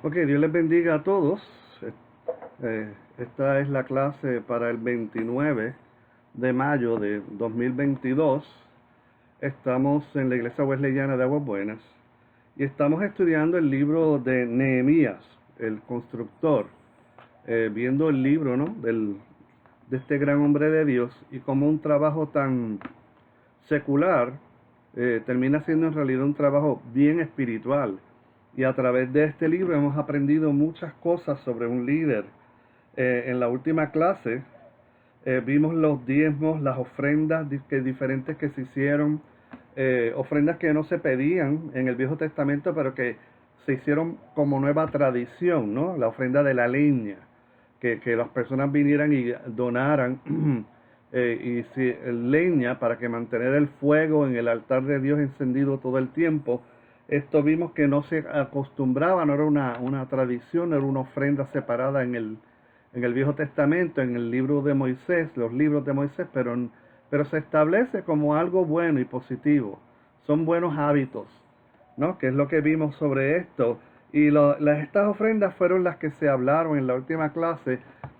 Ok, Dios les bendiga a todos. Esta es la clase para el 29 de mayo de 2022. Estamos en la iglesia wesleyana de Aguas Buenas y estamos estudiando el libro de Nehemías, el constructor, viendo el libro, ¿no?, de este gran hombre de Dios y cómo un trabajo tan secular termina siendo en realidad un trabajo bien espiritual. Y a través de este libro hemos aprendido muchas cosas sobre un líder. En la última clase vimos los diezmos, las ofrendas diferentes que se hicieron, ofrendas que no se pedían en el Viejo Testamento, pero que se hicieron como nueva tradición, ¿no? La ofrenda de la leña, que las personas vinieran y donaran leña para que mantener el fuego en el altar de Dios encendido todo el tiempo. Esto vimos que no se acostumbraba, no era una tradición, no era una ofrenda separada en el Viejo Testamento, en el libro de Moisés, los libros de Moisés, pero se establece como algo bueno y positivo. Son buenos hábitos, ¿no? Que es lo que vimos sobre esto. Y estas ofrendas fueron las que se hablaron en la última clase,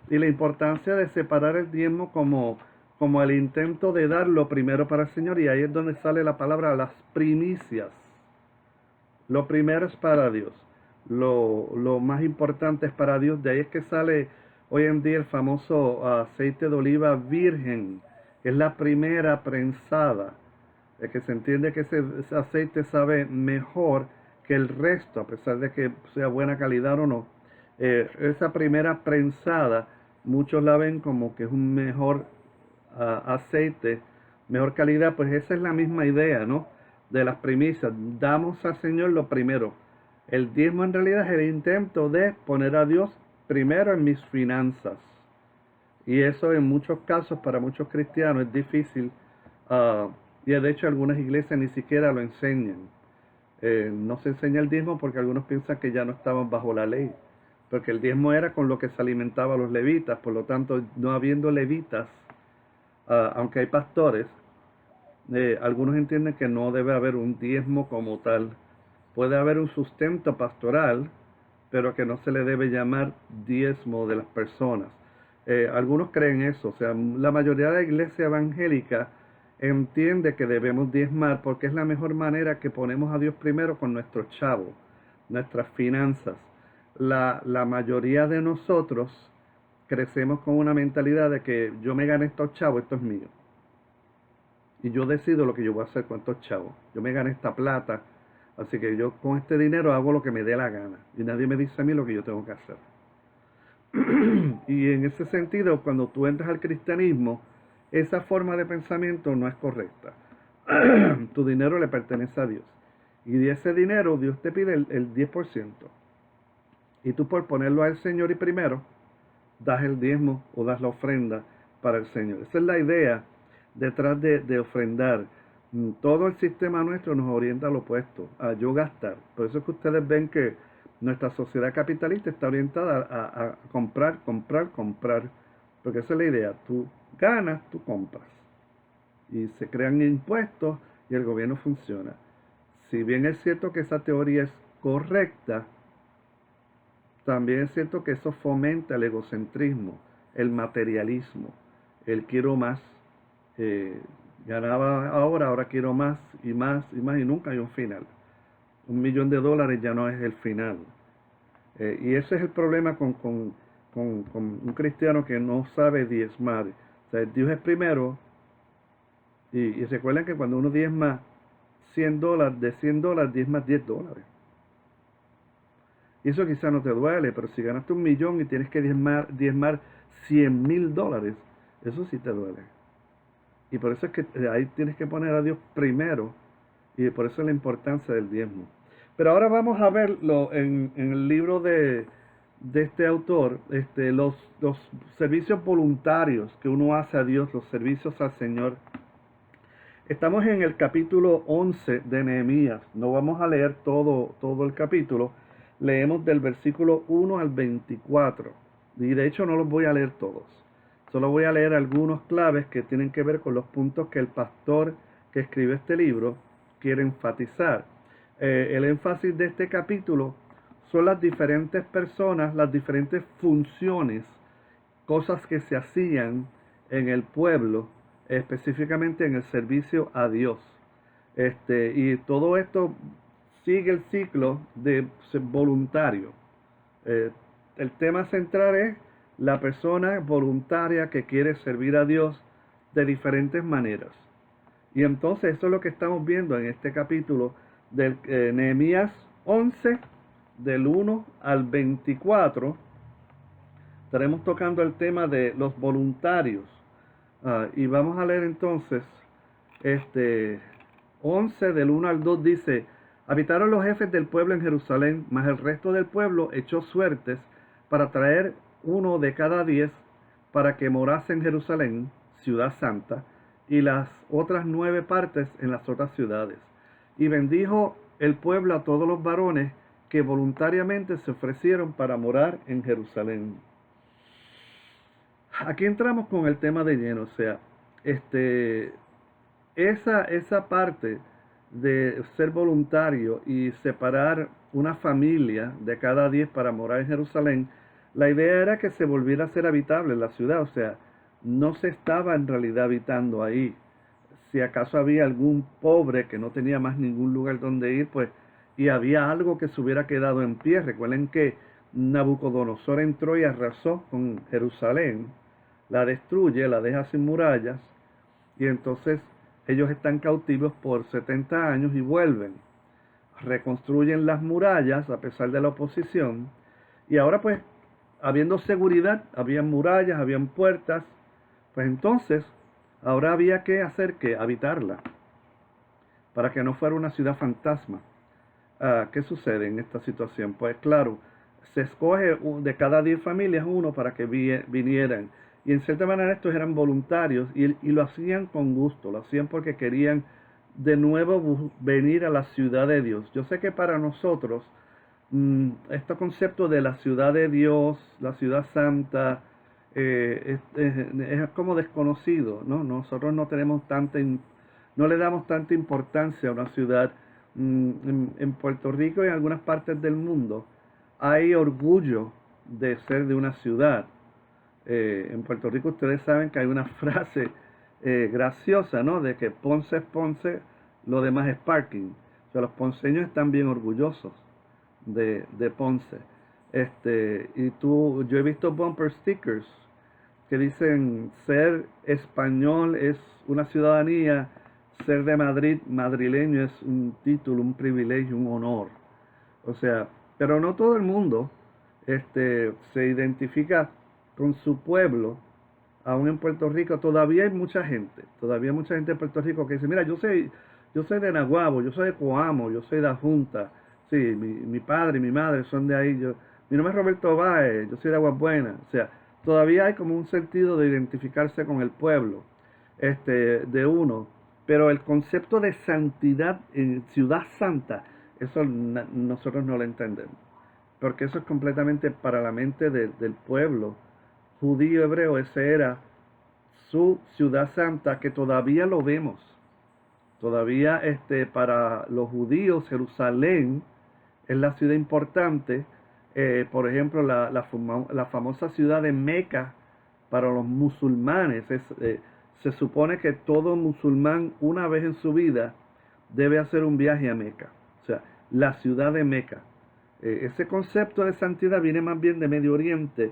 y la importancia de separar el diezmo como el intento de dar lo primero para el Señor. Y ahí es donde sale la palabra las primicias. Lo primero es para Dios. Lo más importante es para Dios. De ahí es que sale hoy en día el famoso aceite de oliva virgen, que es la primera prensada. Que se entiende que ese aceite sabe mejor que el resto, a pesar de que sea buena calidad o no. Esa primera prensada, muchos la ven como que es un mejor aceite, mejor calidad. Pues esa es la misma idea, ¿no?, de las primicias. Damos al Señor lo primero. El diezmo en realidad es el intento de poner a Dios primero en mis finanzas. Y eso en muchos casos para muchos cristianos es difícil. Y de hecho algunas iglesias ni siquiera lo enseñan. No se enseña el diezmo porque algunos piensan que ya no estaban bajo la ley. Porque el diezmo era con lo que se alimentaba a los levitas. Por lo tanto, no habiendo levitas, aunque hay pastores, algunos entienden que no debe haber un diezmo como tal. Puede haber un sustento pastoral, pero que no se le debe llamar diezmo de las personas. Algunos creen eso. O sea, la mayoría de la iglesia evangélica entiende que debemos diezmar porque es la mejor manera que ponemos a Dios primero con nuestros chavos, nuestras finanzas. La mayoría de nosotros crecemos con una mentalidad de que yo me gané estos chavos, esto es mío. Y yo decido lo que yo voy a hacer con estos chavos. Yo me gané esta plata, así que yo con este dinero hago lo que me dé la gana. Y nadie me dice a mí lo que yo tengo que hacer. Y en ese sentido, cuando tú entras al cristianismo, esa forma de pensamiento no es correcta. Tu dinero le pertenece a Dios. Y de ese dinero Dios te pide el 10%. Y tú, por ponerlo al Señor y primero, das el diezmo o das la ofrenda para el Señor. Esa es la idea detrás de ofrendar. Todo el sistema nuestro nos orienta al opuesto, a yo gastar. Por eso es que ustedes ven que nuestra sociedad capitalista está orientada a comprar, comprar, comprar. Porque esa es la idea. Tú ganas, tú compras. Y se crean impuestos y el gobierno funciona. Si bien es cierto que esa teoría es correcta, también es cierto que eso fomenta el egocentrismo, el materialismo, el quiero más. Ganaba ahora quiero más y más y más, y nunca hay un final. $1.000.000 ya no es el final. Y ese es el problema con un cristiano que no sabe diezmar. O sea, Dios es primero. Y recuerden que cuando uno diezma $100, de $100 diezmas $10. Y eso quizá no te duele, pero si ganaste 1.000.000 y tienes que diezmar $100.000, eso sí te duele. Y por eso es que ahí tienes que poner a Dios primero, y por eso es la importancia del diezmo. Pero ahora vamos a verlo en el libro de este autor, los servicios voluntarios que uno hace a Dios, los servicios al Señor. Estamos en el capítulo 11 de Nehemías. No vamos a leer todo el capítulo. Leemos del versículo 1 al 24. Y de hecho no los voy a leer todos. Solo voy a leer algunos claves que tienen que ver con los puntos que el pastor que escribe este libro quiere enfatizar. El énfasis de este capítulo son las diferentes personas, las diferentes funciones, cosas que se hacían en el pueblo, específicamente en el servicio a Dios. Y todo esto sigue el ciclo de ser voluntario. El tema central es la persona voluntaria que quiere servir a Dios de diferentes maneras. Y entonces esto es lo que estamos viendo en este capítulo de Nehemías 11, del 1 al 24. Estaremos tocando el tema de los voluntarios. Y vamos a leer entonces 11 del 1 al 2 dice: habitaron los jefes del pueblo en Jerusalén, mas el resto del pueblo echó suertes para traer uno de cada 10 para que morase en Jerusalén, ciudad santa, y las otras 9 partes en las otras ciudades. Y bendijo el pueblo a todos los varones que voluntariamente se ofrecieron para morar en Jerusalén. Aquí entramos con el tema de lleno, o sea, esa parte de ser voluntario y separar una familia de cada 10 para morar en Jerusalén, la idea era que se volviera a ser habitable la ciudad, o sea, no se estaba en realidad habitando ahí. Si acaso había algún pobre que no tenía más ningún lugar donde ir, pues, y había algo que se hubiera quedado en pie. Recuerden que Nabucodonosor entró y arrasó con Jerusalén, la destruye, la deja sin murallas, y entonces ellos están cautivos por 70 años y vuelven, reconstruyen las murallas a pesar de la oposición, y ahora pues, habiendo seguridad, habían murallas, habían puertas, pues entonces ahora había que hacer que habitarla, para que no fuera una ciudad fantasma. ¿Qué sucede en esta situación? Pues claro, se escoge de cada 10 familias uno para que vinieran. Y en cierta manera estos eran voluntarios y lo hacían con gusto, lo hacían porque querían de nuevo venir a la ciudad de Dios. Yo sé que para nosotros este concepto de la ciudad de Dios, la ciudad santa, es como desconocido, ¿no? Nosotros no tenemos no le damos tanta importancia a una ciudad. En Puerto Rico y en algunas partes del mundo hay orgullo de ser de una ciudad. En Puerto Rico ustedes saben que hay una frase graciosa, ¿no? De que Ponce es Ponce, lo demás es parking. O sea, los ponceños están bien orgullosos de Ponce. Yo he visto bumper stickers que dicen: ser español es una ciudadanía, ser de Madrid, madrileño, es un título, un privilegio, un honor. O sea, pero no todo el mundo se identifica con su pueblo. Aún en Puerto Rico todavía hay mucha gente en Puerto Rico que dice: mira, yo soy de Naguabo, yo soy de Coamo, yo soy de Ajunta, sí, mi padre y mi madre son de ahí, mi nombre es Roberto Báez, yo soy de Aguas Buenas. O sea, todavía hay como un sentido de identificarse con el pueblo de uno, pero el concepto de santidad en ciudad santa, eso nosotros no lo entendemos, porque eso es completamente para la mente del pueblo judío hebreo. Ese era su ciudad santa, que todavía lo vemos. Todavía para los judíos Jerusalén es la ciudad importante. Por ejemplo, la famosa ciudad de Meca para los musulmanes se supone que todo musulmán una vez en su vida debe hacer un viaje a Meca, o sea, la ciudad de Meca. Ese concepto de santidad viene más bien de Medio Oriente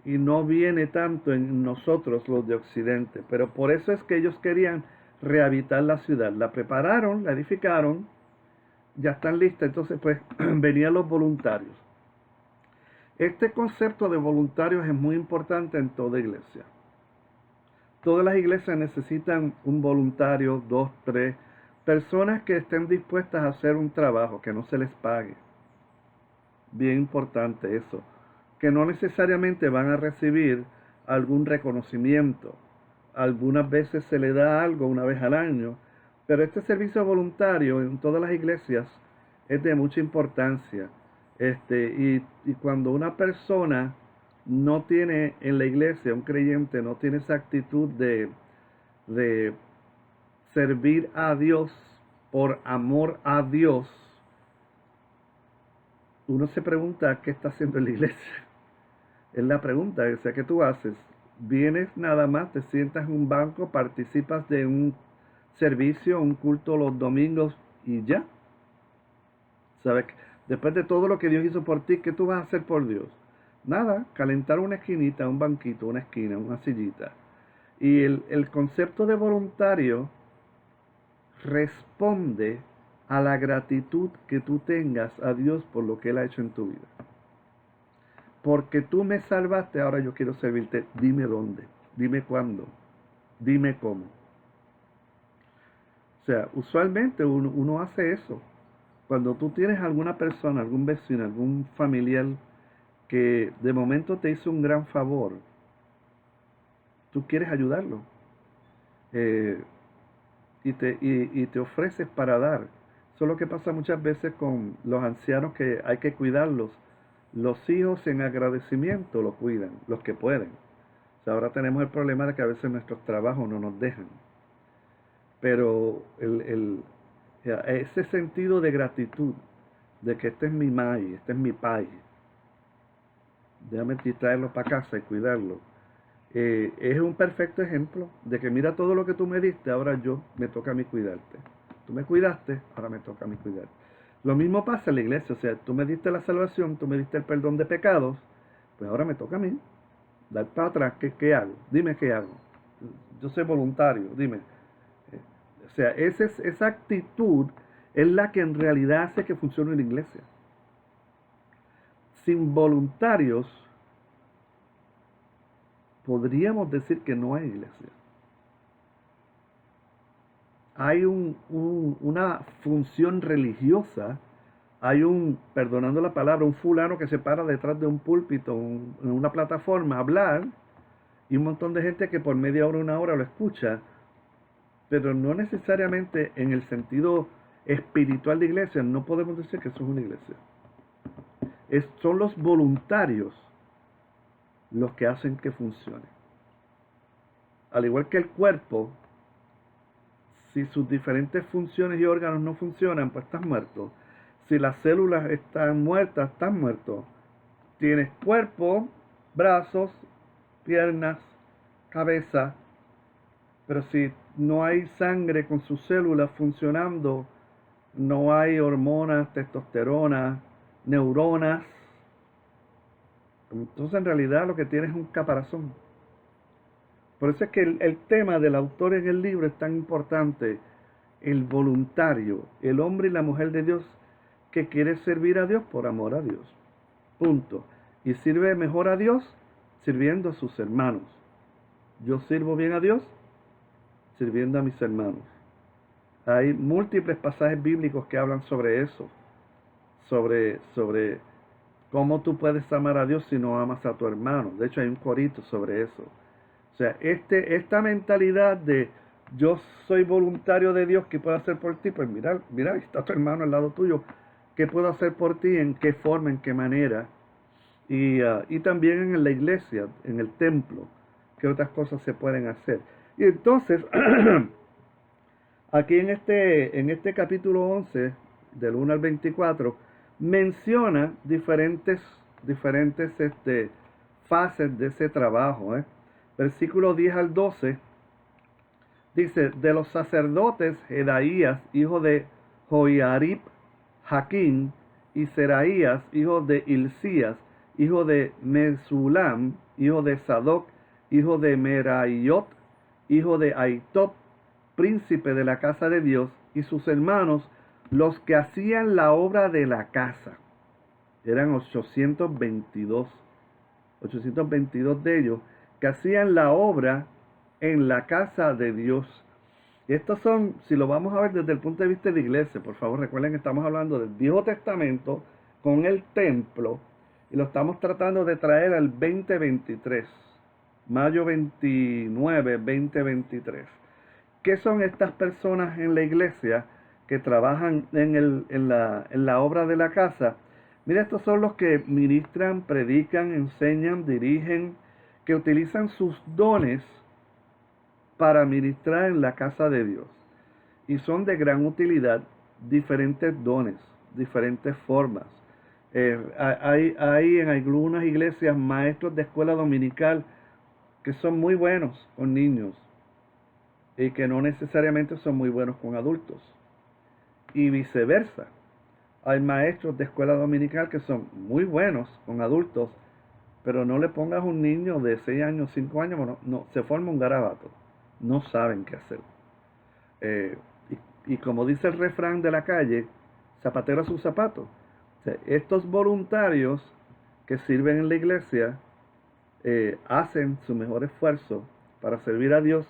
y no viene tanto en nosotros los de Occidente, pero por eso es que ellos querían rehabilitar la ciudad. La prepararon, la edificaron, ya están listas, entonces pues venían los voluntarios. Este concepto de voluntarios es muy importante en toda iglesia. Todas las iglesias necesitan un voluntario, 2, 3, personas que estén dispuestas a hacer un trabajo, que no se les pague. Bien importante eso. Que no necesariamente van a recibir algún reconocimiento. Algunas veces se le da algo una vez al año, pero este servicio voluntario en todas las iglesias es de mucha importancia. Y cuando una persona no tiene en la iglesia, un creyente no tiene esa actitud de servir a Dios por amor a Dios, uno se pregunta qué está haciendo en la iglesia. Es la pregunta, o sea, ¿qué tú haces? Vienes nada más, te sientas en un banco, participas de un servicio, un culto los domingos y ya. ¿Sabes? Después de todo lo que Dios hizo por ti, ¿qué tú vas a hacer por Dios? Nada, calentar una esquinita, un banquito, una esquina, una sillita. Y el concepto de voluntario responde a la gratitud que tú tengas a Dios por lo que Él ha hecho en tu vida. Porque tú me salvaste, ahora yo quiero servirte. Dime dónde, dime cuándo, dime cómo. O sea, usualmente uno hace eso. Cuando tú tienes alguna persona, algún vecino, algún familiar que de momento te hizo un gran favor, tú quieres ayudarlo. eh, y te ofreces para dar. Eso es lo que pasa muchas veces con los ancianos, que hay que cuidarlos. Los hijos en agradecimiento lo cuidan, los que pueden. O sea, ahora tenemos el problema de que a veces nuestros trabajos no nos dejan. Pero ese sentido de gratitud, de que este es mi mai, este es mi pai, déjame traerlo para casa y cuidarlo, es un perfecto ejemplo de que mira todo lo que tú me diste, ahora yo me toca a mí cuidarte. Tú me cuidaste, ahora me toca a mí cuidarte. Lo mismo pasa en la iglesia, o sea, tú me diste la salvación, tú me diste el perdón de pecados, pues ahora me toca a mí dar para atrás. ¿Qué hago? Dime qué hago. Yo soy voluntario, dime. O sea, esa actitud es la que en realidad hace que funcione la iglesia. Sin voluntarios, podríamos decir que no hay iglesia. Hay una función religiosa, hay perdonando la palabra, un fulano que se para detrás de un púlpito, en una plataforma a hablar, y un montón de gente que por media hora, una hora lo escucha, pero no necesariamente en el sentido espiritual de iglesia. No podemos decir que eso es una iglesia. Son los voluntarios los que hacen que funcione. Al igual que el cuerpo, si sus diferentes funciones y órganos no funcionan, pues estás muerto. Si las células están muertas, estás muerto. Tienes cuerpo, brazos, piernas, cabeza, pero si no hay sangre con sus células funcionando, no hay hormonas, testosterona, neuronas, entonces en realidad lo que tienes es un caparazón. Por eso es que el tema del autor en el libro es tan importante. El voluntario, el hombre y la mujer de Dios que quiere servir a Dios por amor a Dios. Punto. Y sirve mejor a Dios sirviendo a sus hermanos. Yo sirvo bien a Dios sirviendo a mis hermanos. Hay múltiples pasajes bíblicos que hablan sobre eso, sobre cómo tú puedes amar a Dios si no amas a tu hermano. De hecho, hay un corito sobre eso. O sea, esta mentalidad de yo soy voluntario de Dios, ¿qué puedo hacer por ti? Pues mira, está tu hermano al lado tuyo. ¿Qué puedo hacer por ti? ¿En qué forma? ¿En qué manera? Y también en la iglesia, en el templo, ¿qué otras cosas se pueden hacer? Y entonces, aquí en este capítulo 11, del 1 al 24, menciona diferentes fases de ese trabajo. Versículo 10 al 12, dice: de los sacerdotes, Jedaías, hijo de Joiarib, Jaquín, y Seraías, hijo de Hilcías, hijo de Mesulam, hijo de Sadoc, hijo de Meraiot, hijo de Aitob, príncipe de la casa de Dios, y sus hermanos, los que hacían la obra de la casa. Eran 822 de ellos, que hacían la obra en la casa de Dios. Y estos son, si lo vamos a ver desde el punto de vista de la iglesia, por favor recuerden que estamos hablando del Viejo Testamento con el templo, y lo estamos tratando de traer al 2023, mayo 29, 2023. ¿Qué son estas personas en la iglesia que trabajan en la obra de la casa? Mira, estos son los que ministran, predican, enseñan, dirigen, que utilizan sus dones para ministrar en la casa de Dios. Y son de gran utilidad, diferentes dones, diferentes formas. Hay en algunas iglesias maestros de escuela dominical que son muy buenos con niños y que no necesariamente son muy buenos con adultos. Y viceversa. Hay maestros de escuela dominical que son muy buenos con adultos, pero no le pongas un niño de 6 años, 5 años, bueno, no, se forma un garabato. No saben qué hacer. Eh, y como dice el refrán de la calle, zapatero a sus zapatos. O sea, estos voluntarios que sirven en la iglesia hacen su mejor esfuerzo para servir a Dios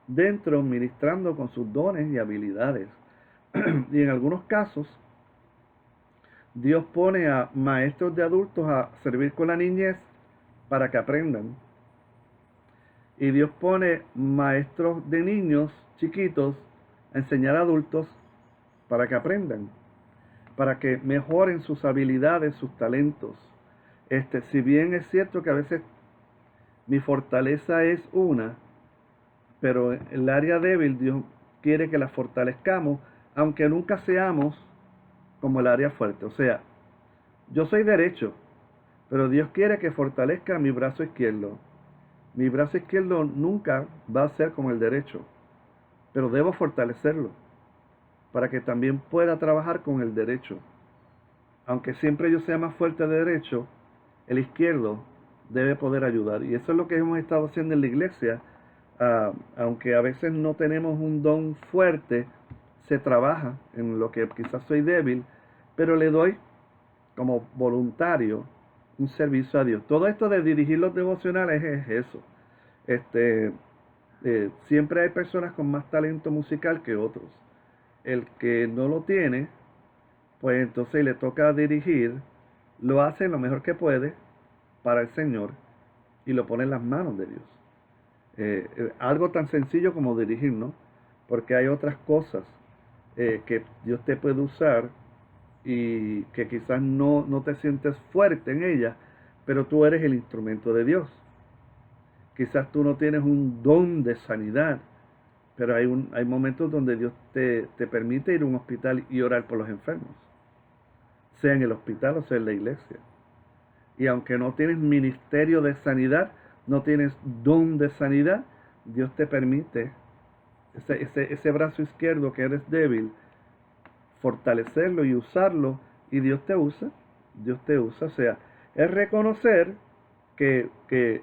dentro, ministrando con sus dones y habilidades. Y en algunos casos, Dios pone a maestros de adultos a servir con la niñez para que aprendan. Y Dios pone maestros de niños chiquitos a enseñar a adultos para que aprendan, para que mejoren sus habilidades, sus talentos. Si bien es cierto que a veces mi fortaleza es una, pero el área débil Dios quiere que la fortalezcamos, aunque nunca seamos como el área fuerte. O sea, yo soy derecho, pero Dios quiere que fortalezca mi brazo izquierdo. Mi brazo izquierdo nunca va a ser como el derecho, pero debo fortalecerlo para que también pueda trabajar con el derecho. Aunque siempre yo sea más fuerte de derecho, el izquierdo debe poder ayudar. Y eso es lo que hemos estado haciendo en la iglesia. Aunque a veces no tenemos un don fuerte, se trabaja en lo que quizás soy débil, pero le doy como voluntario un servicio a Dios. Todo esto de dirigir los devocionales es eso. Siempre hay personas con más talento musical que otros. El que no lo tiene, pues entonces le toca dirigir, lo hace lo mejor que puede para el Señor y lo pone en las manos de Dios. Algo tan sencillo como dirigir, ¿no? Porque hay otras cosas que Dios te puede usar y que quizás no te sientes fuerte en ella, pero tú eres el instrumento de Dios. Quizás tú no tienes un don de sanidad, pero hay momentos donde Dios te permite ir a un hospital y orar por los enfermos, sea en el hospital o sea en la iglesia. Y aunque no tienes ministerio de sanidad, no tienes don de sanidad, Dios te permite ese brazo izquierdo que eres débil, fortalecerlo y usarlo, y Dios te usa. Dios te usa. O sea, es reconocer que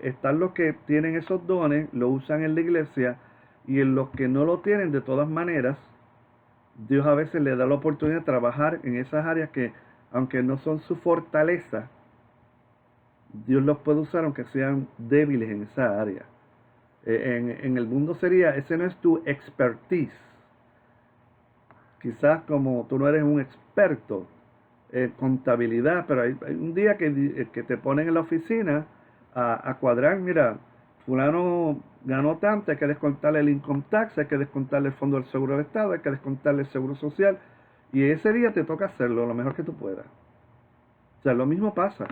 están los que tienen esos dones, lo usan en la iglesia, y en los que no lo tienen, de todas maneras, Dios a veces le da la oportunidad de trabajar en esas áreas que, aunque no son su fortaleza, Dios los puede usar aunque sean débiles en esa área. En el mundo sería, ese no es tu expertise. Quizás como tú no eres un experto en contabilidad, pero hay un día que te ponen en la oficina a cuadrar, mira, fulano ganó tanto, hay que descontarle el income tax, hay que descontarle el fondo del seguro del Estado, hay que descontarle el seguro social, y ese día te toca hacerlo lo mejor que tú puedas. O sea, lo mismo pasa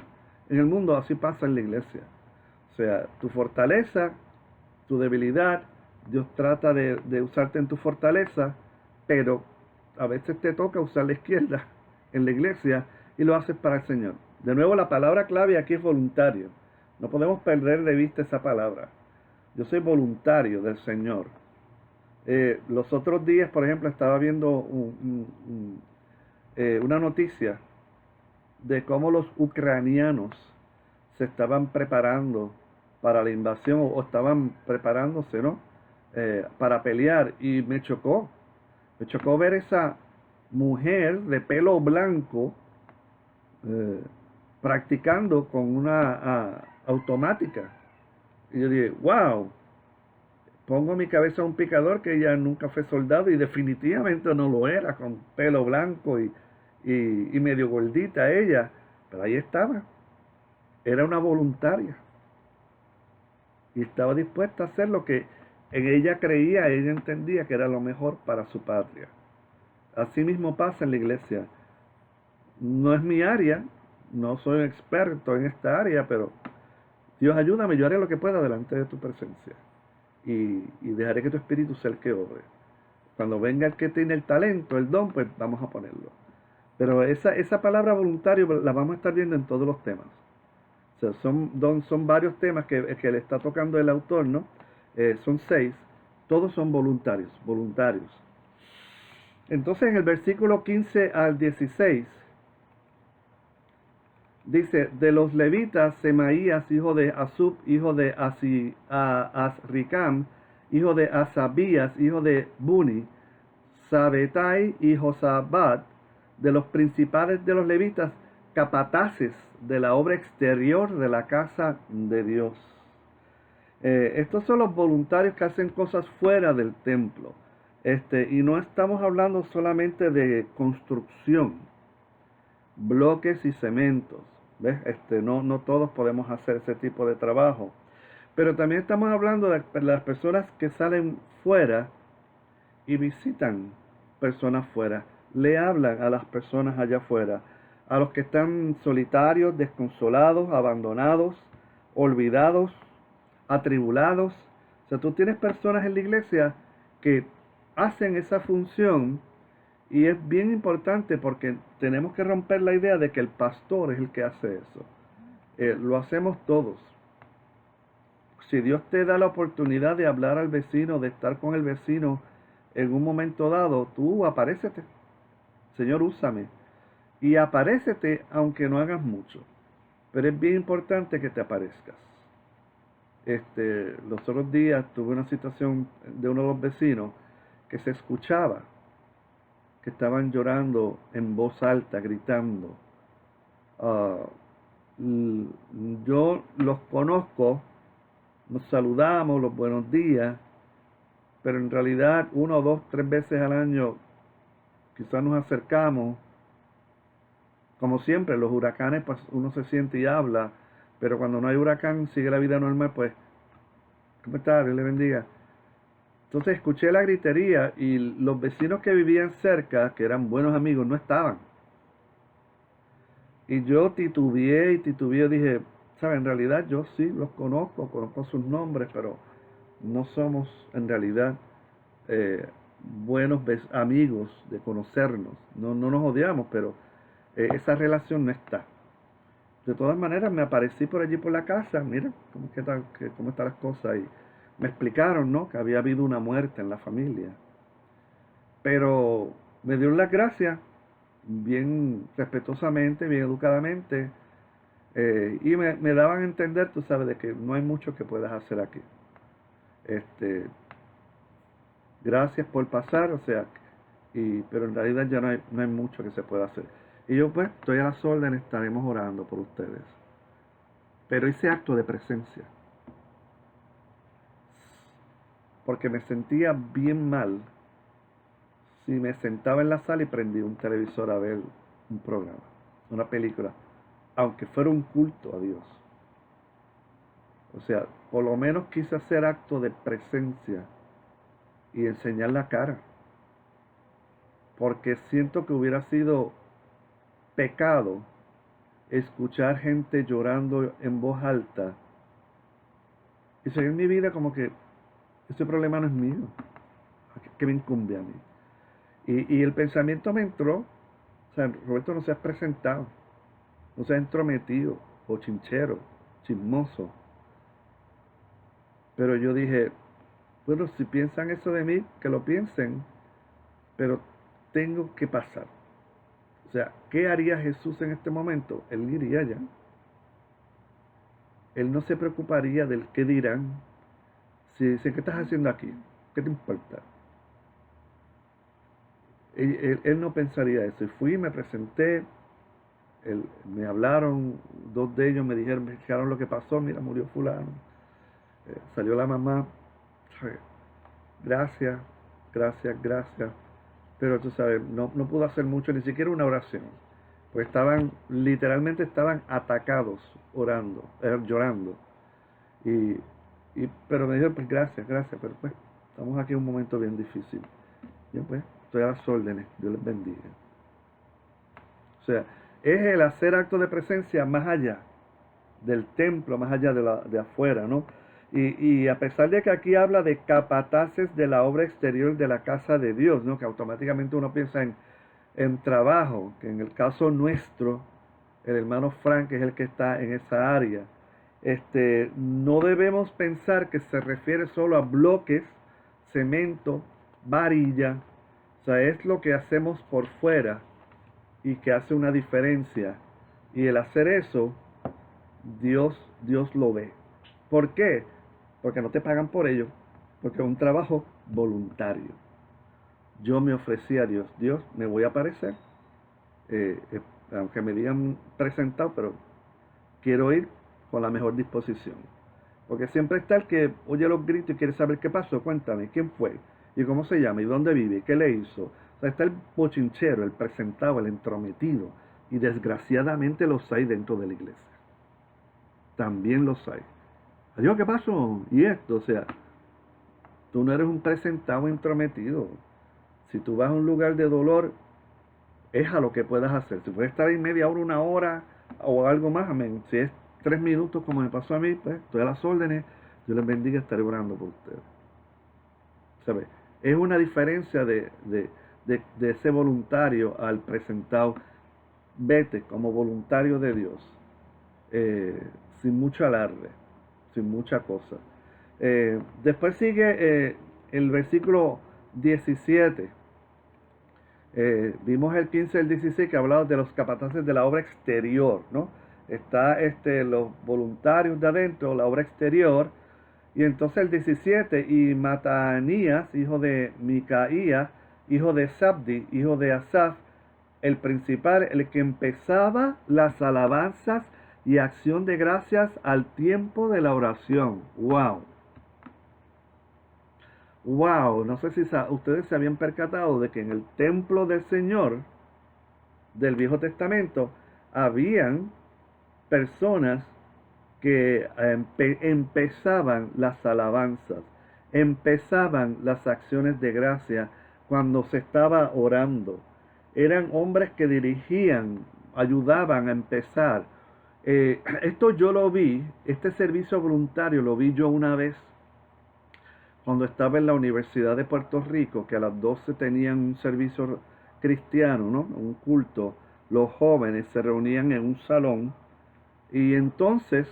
en el mundo, así pasa en la iglesia. O sea, tu fortaleza, tu debilidad, Dios trata de usarte en tu fortaleza, pero a veces te toca usar la izquierda en la iglesia y lo haces para el Señor. De nuevo, la palabra clave aquí es voluntario. No podemos perder de vista esa palabra. Yo soy voluntario del Señor. Los otros días, por ejemplo, estaba viendo una noticia de cómo los ucranianos se estaban preparando para la invasión o estaban preparándose, ¿no? Para pelear, y me chocó ver esa mujer de pelo blanco practicando con una automática. Y yo dije, wow, pongo mi cabeza a un picador que ella nunca fue soldado y definitivamente no lo era, con pelo blanco y medio gordita ella, pero ahí estaba, era una voluntaria y estaba dispuesta a hacer lo que en ella creía, ella entendía que era lo mejor para su patria. Así mismo pasa en la iglesia. No es mi área, no soy experto en esta área, pero Dios, ayúdame, yo haré lo que pueda delante de tu presencia y dejaré que tu espíritu sea el que obre. Cuando venga el que tiene el talento, el don, pues vamos a ponerlo. Pero esa palabra voluntario la vamos a estar viendo en todos los temas. O sea, son varios temas que le está tocando el autor, ¿no? Son 6, todos son voluntarios, voluntarios. Entonces en el versículo 15 al 16 dice, de los levitas, Semaías, hijo de Asub, hijo de Azricam, hijo de Asabías, hijo de Buni, Sabetai y Josabad, de los principales de los levitas, capataces de la obra exterior de la casa de Dios. Estos son los voluntarios que hacen cosas fuera del templo. Y no estamos hablando solamente de construcción, bloques y cementos. ¿Ves? No todos podemos hacer ese tipo de trabajo. Pero también estamos hablando de las personas que salen fuera y visitan personas fuera. Le hablan a las personas allá afuera. A los que están solitarios, desconsolados, abandonados, olvidados, atribulados. O sea, tú tienes personas en la iglesia que hacen esa función y es bien importante porque tenemos que romper la idea de que el pastor es el que hace eso. Lo hacemos todos. Si Dios te da la oportunidad de hablar al vecino, de estar con el vecino en un momento dado, tú aparécete. Señor, úsame. Y aparécete aunque no hagas mucho. Pero es bien importante que te aparezcas. Los otros días tuve una situación de uno de los vecinos que se escuchaba que estaban llorando en voz alta, gritando. Yo los conozco, nos saludamos, los buenos días, pero en realidad 1, 2, 3 veces al año quizás nos acercamos. Como siempre, los huracanes, pues uno se siente y habla, pero cuando no hay huracán, sigue la vida normal, pues, ¿cómo está? Dios le bendiga. Entonces escuché la gritería y los vecinos que vivían cerca, que eran buenos amigos, no estaban. Y yo titubeé, dije, ¿sabe? En realidad yo sí los conozco sus nombres, pero no somos en realidad buenos amigos de conocernos. No nos odiamos, pero esa relación no está. De todas maneras, me aparecí por allí por la casa, mira cómo están las cosas. Y me explicaron, ¿no? Que había habido una muerte en la familia. Pero me dieron las gracias, bien respetuosamente, bien educadamente, y me daban a entender, tú sabes, de que no hay mucho que puedas hacer aquí. Gracias por pasar, o sea, pero en realidad ya no hay mucho que se pueda hacer. Y yo pues estoy a las órdenes, estaremos orando por ustedes. Pero ese acto de presencia, porque me sentía bien mal si me sentaba en la sala y prendía un televisor a ver un programa, una película, aunque fuera un culto a Dios. O sea, por lo menos quise hacer acto de presencia y enseñar la cara, porque siento que hubiera sido pecado escuchar gente llorando en voz alta y seguir mi vida como que este problema no es mío, que me incumbe a mí. Y el pensamiento me entró, o sea, Roberto, no seas presentado, no seas entrometido o chinchero, chismoso. Pero yo dije, bueno, si piensan eso de mí, que lo piensen, pero tengo que pasar. O sea, ¿qué haría Jesús en este momento? Él iría allá. Él no se preocuparía del qué dirán. Si dicen, ¿qué estás haciendo aquí? ¿Qué te importa? Él no pensaría eso. Y fui, me presenté, me hablaron, 2 de ellos me dijeron lo que pasó, mira, murió fulano. Salió la mamá, gracias, gracias. Pero tú sabes, no pudo hacer mucho, ni siquiera una oración. Pues literalmente estaban atacados, llorando. Pero me dijeron, pues gracias, pero pues estamos aquí en un momento bien difícil. Yo pues estoy a las órdenes, Dios les bendiga. O sea, es el hacer acto de presencia más allá del templo, más allá de afuera, ¿no? Y a pesar de que aquí habla de capataces de la obra exterior de la casa de Dios, ¿no? Que automáticamente uno piensa en en trabajo, que en el caso nuestro, el hermano Frank es el que está en esa área, no debemos pensar que se refiere solo a bloques, cemento, varilla, o sea, es lo que hacemos por fuera y que hace una diferencia. Y el hacer eso, Dios lo ve. ¿Por qué? Porque no te pagan por ello, porque es un trabajo voluntario. Yo me ofrecí a Dios, Dios, me voy a aparecer, aunque me digan presentado, pero quiero ir con la mejor disposición. Porque siempre está el que oye los gritos y quiere saber qué pasó, cuéntame, quién fue, y cómo se llama, y dónde vive, qué le hizo. O sea, está el bochinchero, el presentado, el entrometido, y desgraciadamente los hay dentro de la iglesia. También los hay. Adiós, ¿qué pasó? Y esto, o sea, tú no eres un presentado entrometido. Si tú vas a un lugar de dolor, es a lo que puedas hacer. Si puedes estar ahí media hora, una hora, o algo más, amén. Si es 3 minutos, como me pasó a mí, pues estoy a las órdenes. Dios les bendiga, estaré orando por ustedes. ¿Sabe? Es una diferencia de ese voluntario al presentado. Vete como voluntario de Dios, sin mucho alarde, sin mucha cosa. Después sigue el versículo 17. Vimos el 15 y el 16 que hablaba de los capataces de la obra exterior, ¿no? Está los voluntarios de adentro, la obra exterior, y entonces el 17, y Matanías, hijo de Micaía, hijo de Zabdi, hijo de Asaf, el principal, el que empezaba las alabanzas y acción de gracias al tiempo de la oración. ¡Wow! ¡Wow! No sé si ustedes se habían percatado de que en el templo del Señor del Viejo Testamento habían personas que empezaban las alabanzas, empezaban las acciones de gracia cuando se estaba orando. Eran hombres que dirigían, ayudaban a empezar. Esto yo lo vi, este servicio voluntario lo vi yo una vez cuando estaba en la Universidad de Puerto Rico, que a las 12 tenían un servicio cristiano, ¿no? Un culto. Los jóvenes se reunían en un salón y entonces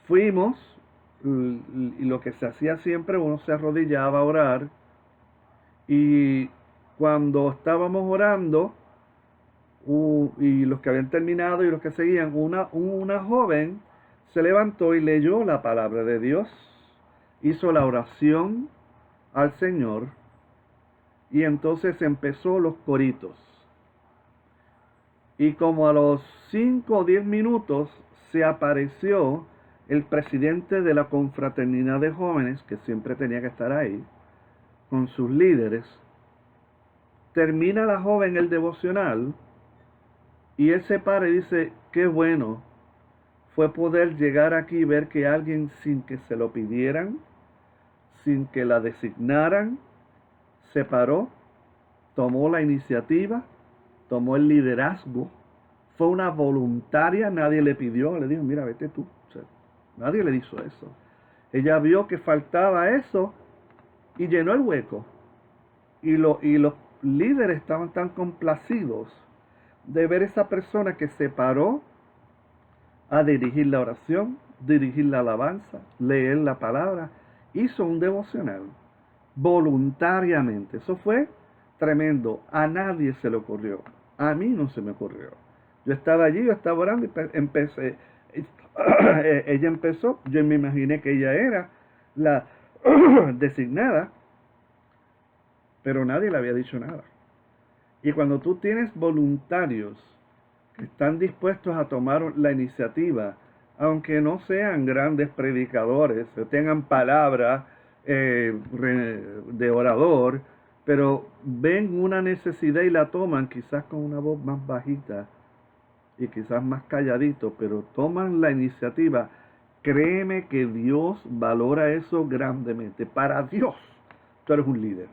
fuimos, y lo que se hacía siempre, uno se arrodillaba a orar, y cuando estábamos orando, y los que habían terminado y los que seguían, una joven se levantó y leyó la palabra de Dios, hizo la oración al Señor, y entonces empezó los coritos. Y como a los 5 o 10 minutos se apareció el presidente de la confraternidad de jóvenes, que siempre tenía que estar ahí, con sus líderes. Termina la joven el devocional y él se para y dice, qué bueno fue poder llegar aquí y ver que alguien, sin que se lo pidieran, sin que la designaran, se paró, tomó la iniciativa, tomó el liderazgo, fue una voluntaria, nadie le pidió, le dijo, mira, vete tú. O sea, nadie le hizo eso. Ella vio que faltaba eso y llenó el hueco. Y los líderes estaban tan complacidos de ver esa persona que se paró a dirigir la oración, dirigir la alabanza, leer la palabra, hizo un devocional voluntariamente. Eso fue tremendo. A nadie se le ocurrió. A mí no se me ocurrió. Yo estaba allí, yo estaba orando y empecé. Ella empezó, yo me imaginé que ella era la designada, pero nadie le había dicho nada. Y cuando tú tienes voluntarios que están dispuestos a tomar la iniciativa, aunque no sean grandes predicadores, que tengan palabra de orador, pero ven una necesidad y la toman, quizás con una voz más bajita y quizás más calladito, pero toman la iniciativa. Créeme que Dios valora eso grandemente. Para Dios, tú eres un líder.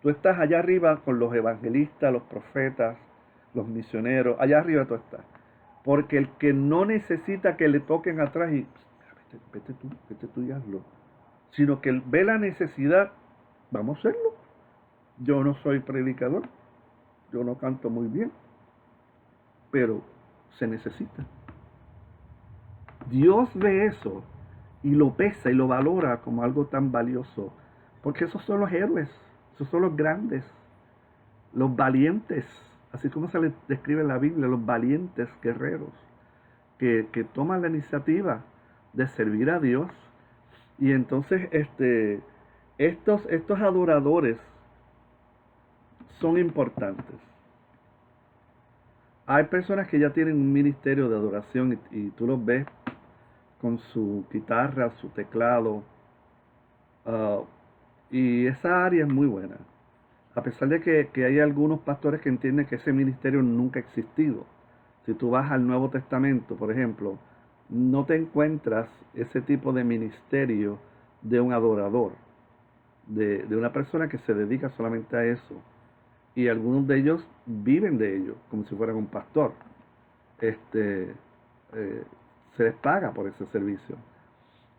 Tú estás allá arriba con los evangelistas, los profetas, los misioneros. Allá arriba tú estás. Porque el que no necesita que le toquen atrás y vete tú y hazlo. Sino que él ve la necesidad, vamos a hacerlo. Yo no soy predicador, yo no canto muy bien, pero se necesita. Dios ve eso y lo pesa y lo valora como algo tan valioso, porque esos son los héroes, esos son los grandes, los valientes, así como se les describe en la Biblia, los valientes guerreros que toman la iniciativa de servir a Dios. Y entonces estos adoradores son importantes. Hay personas que ya tienen un ministerio de adoración y tú los ves con su guitarra, su teclado, uh, y esa área es muy buena. A pesar de que hay algunos pastores que entienden que ese ministerio nunca ha existido. Si tú vas al Nuevo Testamento, por ejemplo, no te encuentras ese tipo de ministerio de un adorador, de una persona que se dedica solamente a eso. Y algunos de ellos viven de ello, como si fueran un pastor. Este, Se les paga por ese servicio.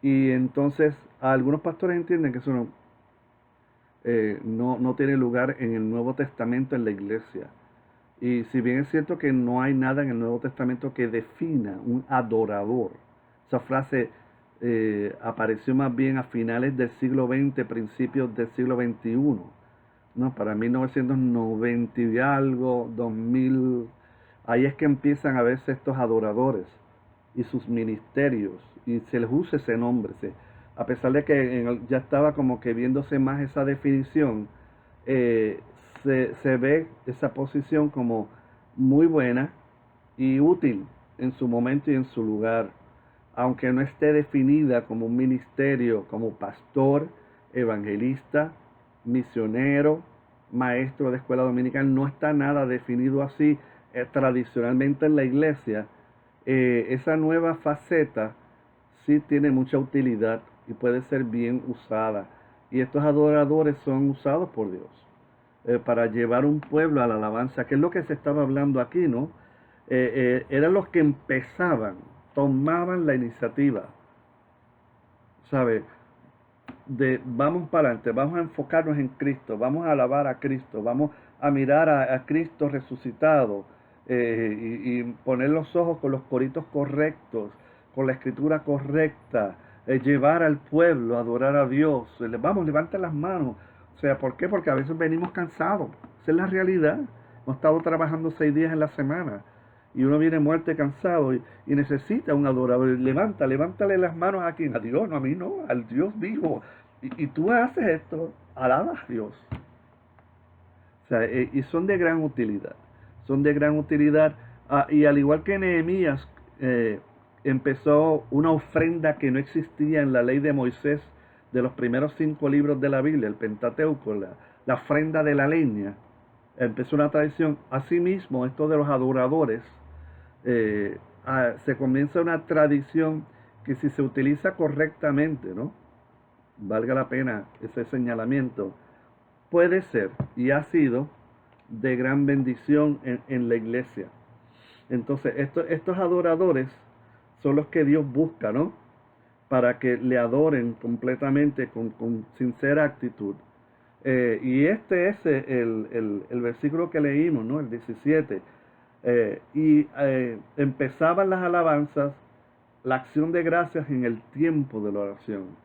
Y entonces algunos pastores entienden que eso no tiene lugar en el Nuevo Testamento en la iglesia. Y si bien es cierto que no hay nada en el Nuevo Testamento que defina un adorador, esa frase apareció más bien a finales del siglo XX, principios del siglo XXI, ¿no? Para 1990 y algo, 2000, ahí es que empiezan a verse estos adoradores y sus ministerios, y se les usa ese nombre. A pesar de que ya estaba como que viéndose más esa definición, se ve esa posición como muy buena y útil en su momento y en su lugar, aunque no esté definida como un ministerio, como pastor, evangelista, misionero, maestro de escuela dominical, no está nada definido así tradicionalmente en la iglesia. Esa nueva faceta sí tiene mucha utilidad y puede ser bien usada. Y estos adoradores son usados por Dios para llevar un pueblo a la alabanza, que es lo que se estaba hablando aquí, ¿no? Eran los que empezaban, tomaban la iniciativa, ¿sabe? De vamos para adelante, vamos a enfocarnos en Cristo, vamos a alabar a Cristo, vamos a mirar a Cristo resucitado y poner los ojos con los coritos correctos, con la escritura correcta, llevar al pueblo a adorar a Dios. Vamos, levanta las manos. O sea, ¿por qué? Porque a veces venimos cansados. Esa es la realidad. Hemos estado trabajando 6 días en la semana y uno viene muerto y cansado y necesita un adorador. Levántale las manos a quien, a Dios, no a mí, no, al Dios vivo. Y tú haces esto, alabas a Dios. O sea, y son de gran utilidad. Son de gran utilidad. Y al igual que Nehemías empezó una ofrenda que no existía en la ley de Moisés, de los primeros 5 libros de la Biblia, el Pentateuco, la ofrenda de la leña, empezó una tradición. Asimismo, esto de los adoradores, se comienza una tradición que si se utiliza correctamente, ¿no? Valga la pena ese señalamiento, puede ser y ha sido de gran bendición en la iglesia. Entonces, estos adoradores son los que Dios busca, ¿no? Para que le adoren completamente con sincera actitud. Y este es el versículo que leímos, ¿no? El 17. Empezaban las alabanzas, la acción de gracias en el tiempo de la oración,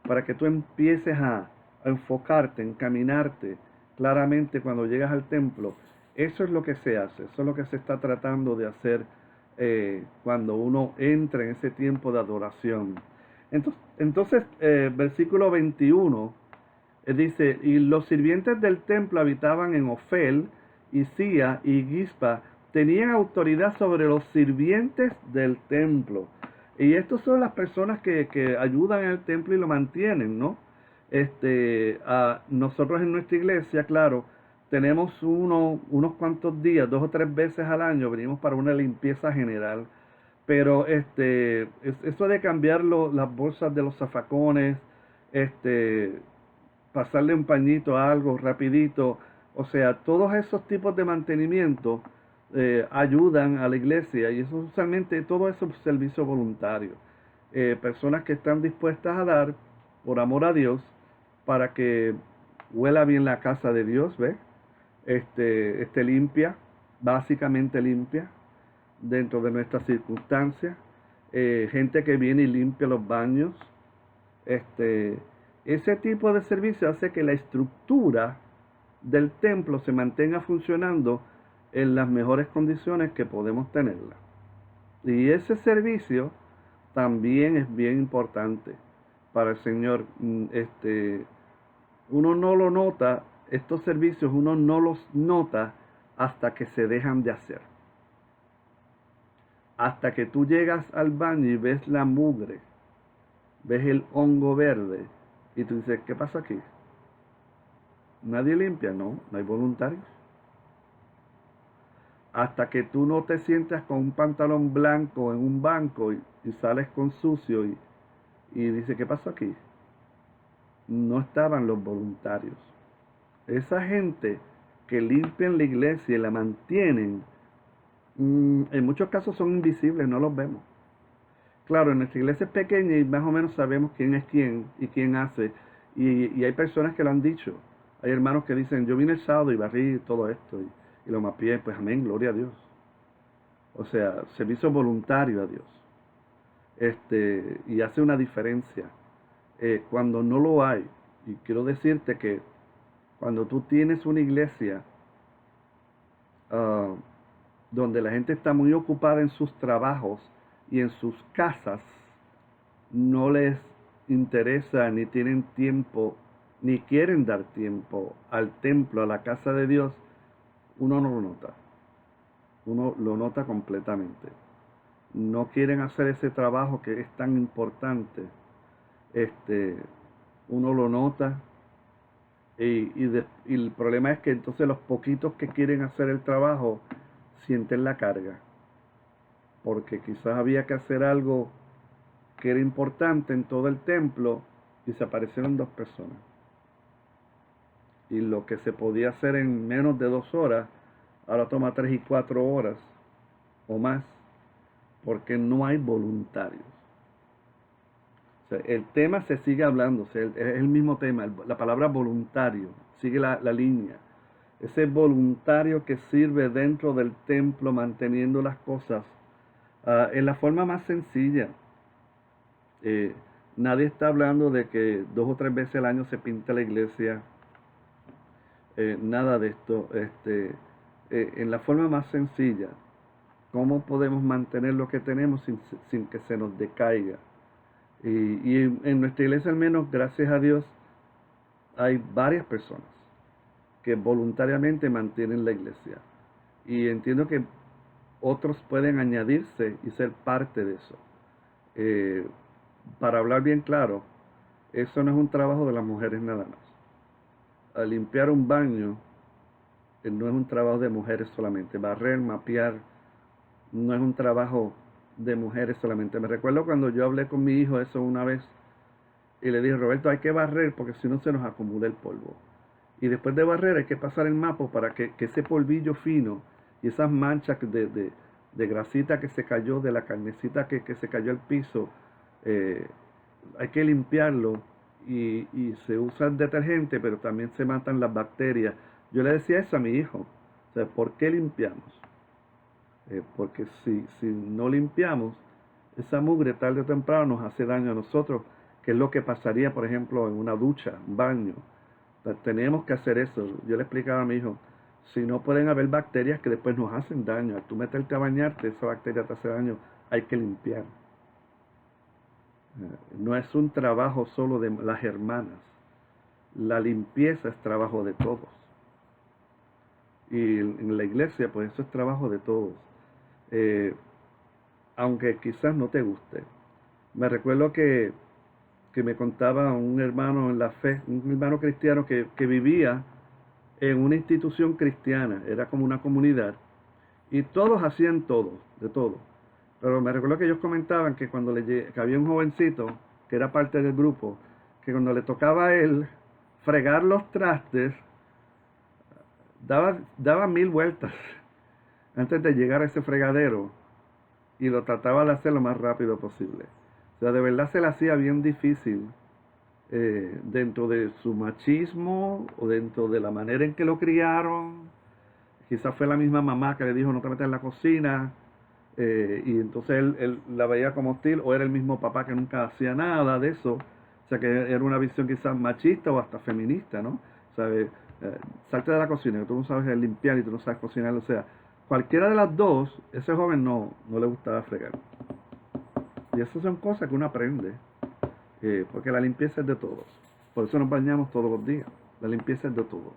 para que tú empieces a enfocarte, encaminarte claramente cuando llegas al templo. Eso es lo que se hace, eso es lo que se está tratando de hacer cuando uno entra en ese tiempo de adoración. Entonces versículo 21 dice, y los sirvientes del templo habitaban en Ofel, y Sia y Gispa, tenían autoridad sobre los sirvientes del templo. Y estos son las personas que ayudan en el templo y lo mantienen, ¿no? Nosotros en nuestra iglesia, claro, tenemos unos cuantos días, 2 o 3 veces al año, venimos para una limpieza general. Pero eso de cambiar las bolsas de los zafacones, pasarle un pañito a algo rapidito, o sea, todos esos tipos de mantenimiento ayudan a la iglesia, y eso usualmente todo eso es servicio voluntario. Personas que están dispuestas a dar por amor a Dios para que huela bien la casa de Dios, ¿ves? Esté limpia, básicamente limpia, dentro de nuestras circunstancias. Gente que viene y limpia los baños. Este, ese tipo de servicio hace que la estructura del templo se mantenga funcionando en las mejores condiciones que podemos tenerla. Y ese servicio también es bien importante para el Señor. Uno no lo nota, estos servicios uno no los nota hasta que se dejan de hacer. Hasta que tú llegas al baño y ves la mugre, ves el hongo verde y tú dices, ¿qué pasa aquí? Nadie limpia, no hay voluntarios. Hasta que tú no te sientas con un pantalón blanco en un banco y sales con sucio y dices, ¿qué pasó aquí? No estaban los voluntarios. Esa gente que limpian la iglesia y la mantienen, en muchos casos son invisibles, no los vemos. Claro, en nuestra iglesia es pequeña y más o menos sabemos quién es quién y quién hace. Y hay personas que lo han dicho. Hay hermanos que dicen, yo vine el sábado y barrí todo esto y lo mapeé, pues amén, gloria a Dios. O sea, servicio voluntario a Dios. Y hace una diferencia. Cuando no lo hay, y quiero decirte que cuando tú tienes una iglesia donde la gente está muy ocupada en sus trabajos y en sus casas, no les interesa ni tienen tiempo, ni quieren dar tiempo al templo, a la casa de Dios, uno no lo nota. Uno lo nota completamente. No quieren hacer ese trabajo que es tan importante. Uno lo nota. Y el problema es que entonces los poquitos que quieren hacer el trabajo sienten la carga. Porque quizás había que hacer algo que era importante en todo el templo y se aparecieron 2 personas. Y lo que se podía hacer en menos de 2 horas, ahora toma 3 y 4 horas o más, porque no hay voluntarios. O sea, el tema se sigue hablando, o sea, es el mismo tema, la palabra voluntario, sigue la línea. Ese voluntario que sirve dentro del templo manteniendo las cosas en la forma más sencilla. Nadie está hablando de que 2 o 3 veces al año se pinta la iglesia, nada de esto. En la forma más sencilla, ¿cómo podemos mantener lo que tenemos sin que se nos decaiga? Y en nuestra iglesia al menos, gracias a Dios, hay varias personas que voluntariamente mantienen la iglesia. Y entiendo que otros pueden añadirse y ser parte de eso. Para hablar bien claro, eso no es un trabajo de las mujeres nada más. Al limpiar un baño no es un trabajo de mujeres solamente. Barrer, mapear, no es un trabajo de mujeres solamente. Me recuerdo cuando yo hablé con mi hijo eso una vez y le dije, Roberto, hay que barrer porque si no se nos acumula el polvo. Y después de barrer hay que pasar el mapa para que ese polvillo fino y esas manchas de grasita que se cayó, de la carnecita que se cayó al piso, hay que limpiarlo y se usa el detergente, pero también se matan las bacterias. Yo le decía eso a mi hijo. O sea, ¿por qué limpiamos? Porque si no limpiamos, esa mugre tarde o temprano nos hace daño a nosotros, que es lo que pasaría, por ejemplo, en una ducha, un baño. Tenemos que hacer eso. Yo le explicaba a mi hijo, si no pueden haber bacterias que después nos hacen daño, al tú meterte a bañarte, esa bacteria te hace daño, hay que limpiar. No es un trabajo solo de las hermanas, la limpieza es trabajo de todos. Y en la iglesia, pues eso es trabajo de todos. Aunque quizás no te guste. Me recuerdo que me contaba un hermano en la fe, un hermano cristiano que vivía en una institución cristiana, era como una comunidad, y todos hacían todo, de todo. Pero me recuerdo que ellos comentaban que cuando que había un jovencito que era parte del grupo, que cuando le tocaba a él fregar los trastes, daba 1000 vueltas antes de llegar a ese fregadero y lo trataba de hacer lo más rápido posible. O sea, de verdad se le hacía bien difícil dentro de su machismo o dentro de la manera en que lo criaron. Quizás fue la misma mamá que le dijo no te metas en la cocina, y entonces él la veía como hostil, o era el mismo papá que nunca hacía nada de eso. O sea que era una visión quizás machista o hasta feminista, ¿no? ¿Sabes? Salte de la cocina, que tú no sabes limpiar y tú no sabes cocinar. O sea, cualquiera de las dos, ese joven no le gustaba fregar. Y esas son cosas que uno aprende, porque la limpieza es de todos. Por eso nos bañamos todos los días. La limpieza es de todos.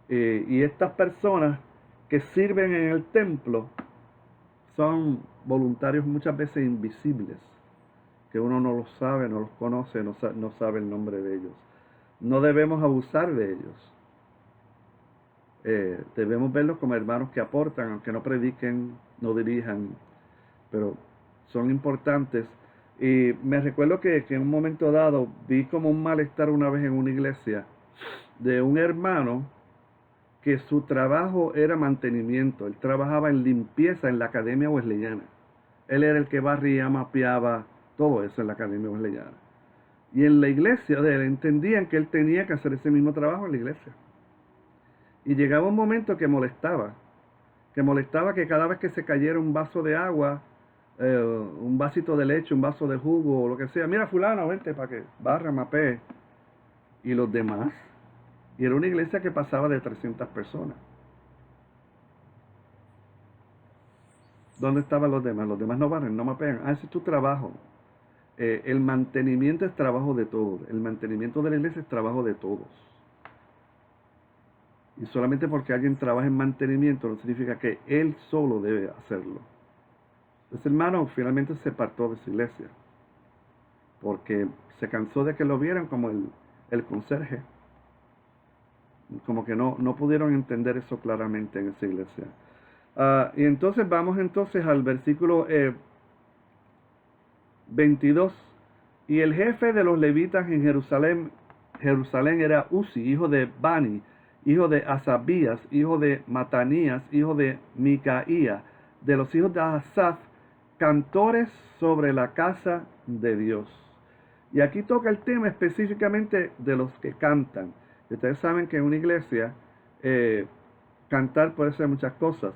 Y estas personas que sirven en el templo son voluntarios muchas veces invisibles, que uno no los sabe, no los conoce, no sabe el nombre de ellos. No debemos abusar de ellos. Debemos verlos como hermanos que aportan, aunque no prediquen, no dirijan, pero son importantes. Y me recuerdo que en un momento dado vi como un malestar una vez en una iglesia de un hermano que su trabajo era mantenimiento. Él trabajaba en limpieza en la academia wesleyana. Él era el que barría, mapeaba, todo eso en la academia wesleyana. Y en la iglesia de él entendían que él tenía que hacer ese mismo trabajo en la iglesia. Y llegaba un momento que molestaba que cada vez que se cayera un vaso de agua, un vasito de leche, un vaso de jugo o lo que sea, mira fulano, vente para que barra, mapee. Y los demás. Y era una iglesia que pasaba de 300 personas. ¿Dónde estaban los demás? Los demás no barren, no mapean. Ah, ese es tu trabajo. El mantenimiento es trabajo de todos. El mantenimiento de la iglesia es trabajo de todos. Y solamente porque alguien trabaja en mantenimiento no significa que él solo debe hacerlo. Ese hermano finalmente se apartó de su iglesia porque se cansó de que lo vieran como el conserje. Como que no pudieron entender eso claramente en esa iglesia. Y entonces vamos entonces al versículo 22. Y el jefe de los levitas en Jerusalén era Uzi, hijo de Bani, hijo de Asabías, hijo de Matanías, hijo de Micaía, de los hijos de Asaf, cantores sobre la casa de Dios. Y aquí toca el tema específicamente de los que cantan. Y ustedes saben que en una iglesia cantar puede ser muchas cosas.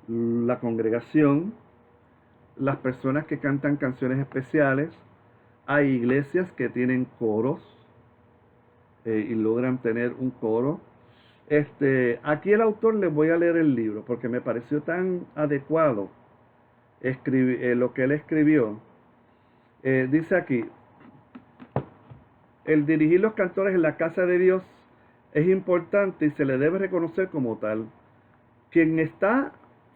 La congregación, las personas que cantan canciones especiales. Hay iglesias que tienen coros y logran tener un coro. Aquí el autor, les voy a leer el libro porque me pareció tan adecuado lo que él escribió. Dice aquí: el dirigir los cantores en la casa de Dios es importante y se le debe reconocer como tal. Quien está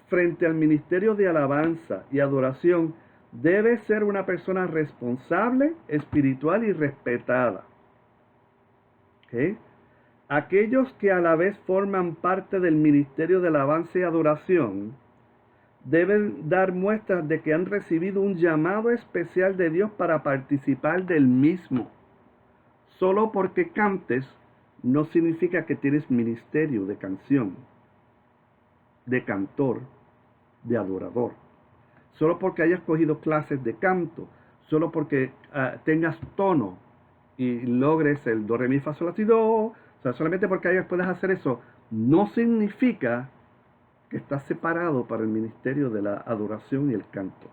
frente al ministerio de alabanza y adoración debe ser una persona responsable, espiritual y respetada. ¿Okay? Aquellos que a la vez forman parte del ministerio de alabanza y adoración deben dar muestras de que han recibido un llamado especial de Dios para participar del mismo. Solo porque cantes no significa que tienes ministerio de canción, de cantor, de adorador. Solo porque hayas cogido clases de canto, solo porque tengas tono y logres el do, re, mi, fa, sol, la, si, do, o sea, solamente porque puedas hacer eso, no significa que estás separado para el ministerio de la adoración y el canto.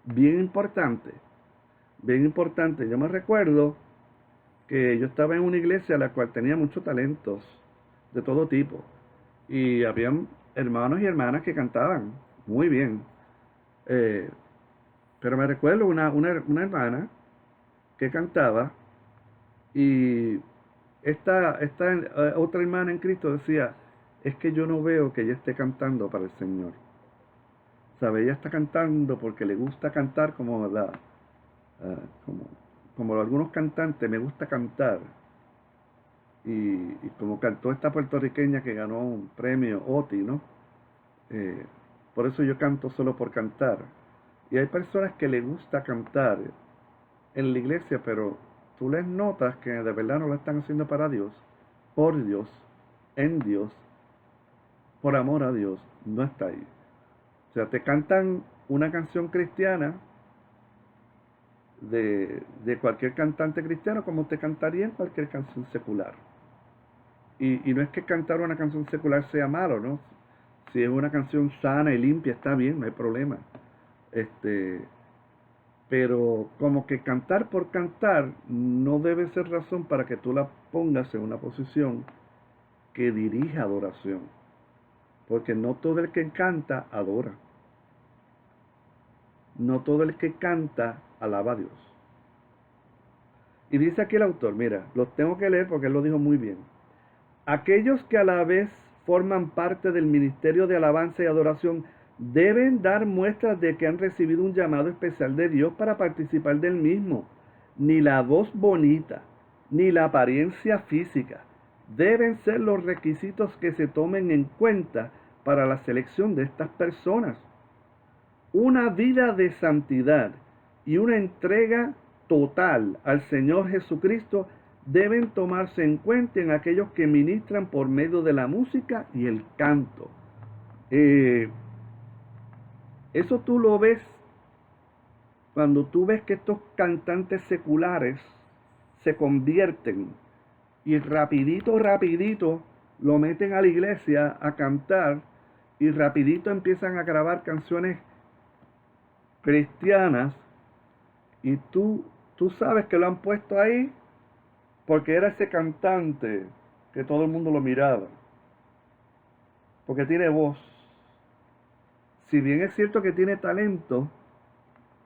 Bien importante, bien importante. Yo me recuerdo que yo estaba en una iglesia a la cual tenía muchos talentos de todo tipo. Y habían hermanos y hermanas que cantaban muy bien. Pero me recuerdo una hermana que cantaba, y esta otra hermana en Cristo decía: es que yo no veo que ella esté cantando para el Señor. ¿Sabe? Ella está cantando porque le gusta cantar como algunos cantantes, me gusta cantar. Y como cantó esta puertorriqueña que ganó un premio OTI, ¿no? Por eso yo canto solo por cantar. Y hay personas que les gusta cantar en la iglesia, pero tú les notas que de verdad no lo están haciendo para Dios, por Dios, en Dios, por amor a Dios. No está ahí. O sea, te cantan una canción cristiana, de cualquier cantante cristiano como te cantaría en cualquier canción secular. Y no es que cantar una canción secular sea malo, ¿no? Si es una canción sana y limpia, está bien, no hay problema. Este, pero como que cantar por cantar no debe ser razón para que tú la pongas en una posición que dirija adoración. Porque no todo el que canta adora. No todo el que canta alaba a Dios. Y dice aquí el autor, mira, los tengo que leer porque él lo dijo muy bien. Aquellos que a la vez forman parte del ministerio de alabanza y adoración deben dar muestras de que han recibido un llamado especial de Dios para participar del mismo. Ni la voz bonita, ni la apariencia física deben ser los requisitos que se tomen en cuenta para la selección de estas personas. Una vida de santidad y una entrega total al Señor Jesucristo deben tomarse en cuenta en aquellos que ministran por medio de la música y el canto. Eso tú lo ves cuando tú ves que estos cantantes seculares se convierten y rapidito, rapidito lo meten a la iglesia a cantar y rapidito empiezan a grabar canciones cristianas y tú sabes que lo han puesto ahí porque era ese cantante que todo el mundo lo miraba, porque tiene voz. Si bien es cierto que tiene talento,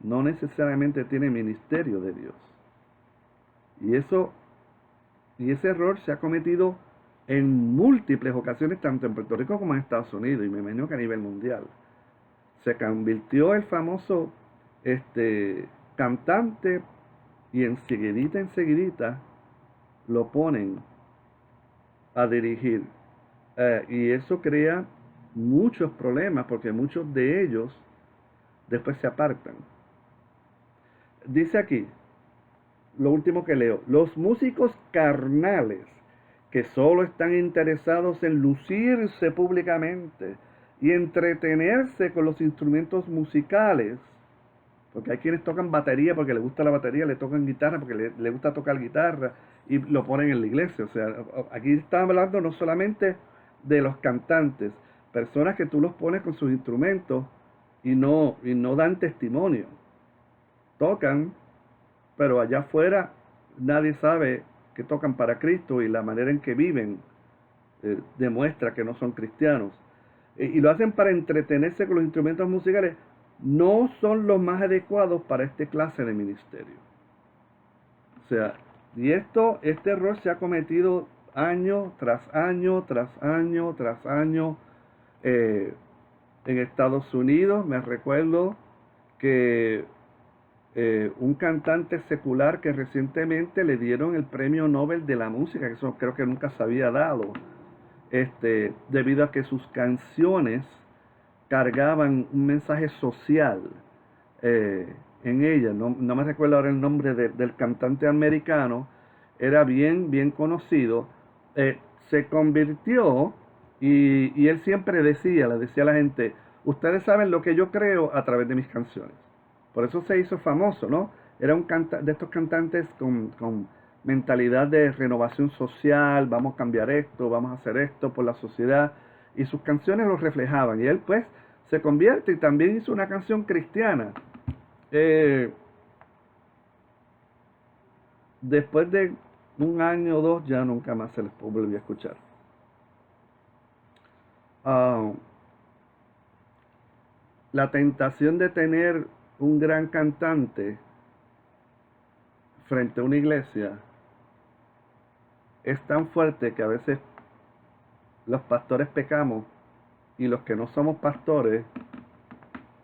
no necesariamente tiene ministerio de Dios. Y ese error se ha cometido en múltiples ocasiones, tanto en Puerto Rico como en Estados Unidos, y me imagino que a nivel mundial. Se convirtió el famoso cantante y enseguidita lo ponen a dirigir. Y eso crea muchos problemas porque muchos de ellos después se apartan. Dice aquí, lo último que leo, los músicos carnales que solo están interesados en lucirse públicamente y entretenerse con los instrumentos musicales, porque hay quienes tocan batería porque les gusta la batería, le tocan guitarra porque le gusta tocar guitarra y lo ponen en la iglesia. O sea, aquí estamos hablando no solamente de los cantantes, personas que tú los pones con sus instrumentos y no dan testimonio. Tocan, pero allá afuera nadie sabe que tocan para Cristo y la manera en que viven demuestra que no son cristianos. Y lo hacen para entretenerse con los instrumentos musicales. No son los más adecuados para este clase de ministerio. O sea, y este error se ha cometido año tras año, tras año, tras año. En Estados Unidos me recuerdo que un cantante secular que recientemente le dieron el premio Nobel de la música, que eso creo que nunca se había dado, debido a que sus canciones cargaban un mensaje social en ellas. No me recuerdo ahora el nombre del cantante americano, era bien conocido. Se convirtió y él siempre le decía a la gente, ustedes saben lo que yo creo a través de mis canciones. Por eso se hizo famoso, ¿no? Era de estos cantantes con mentalidad de renovación social, vamos a cambiar esto, vamos a hacer esto por la sociedad, y sus canciones lo reflejaban. Y él pues se convierte y también hizo una canción cristiana. Después de un año o dos ya nunca más se les volvió a escuchar. La tentación de tener un gran cantante frente a una iglesia es tan fuerte que a veces los pastores pecamos y los que no somos pastores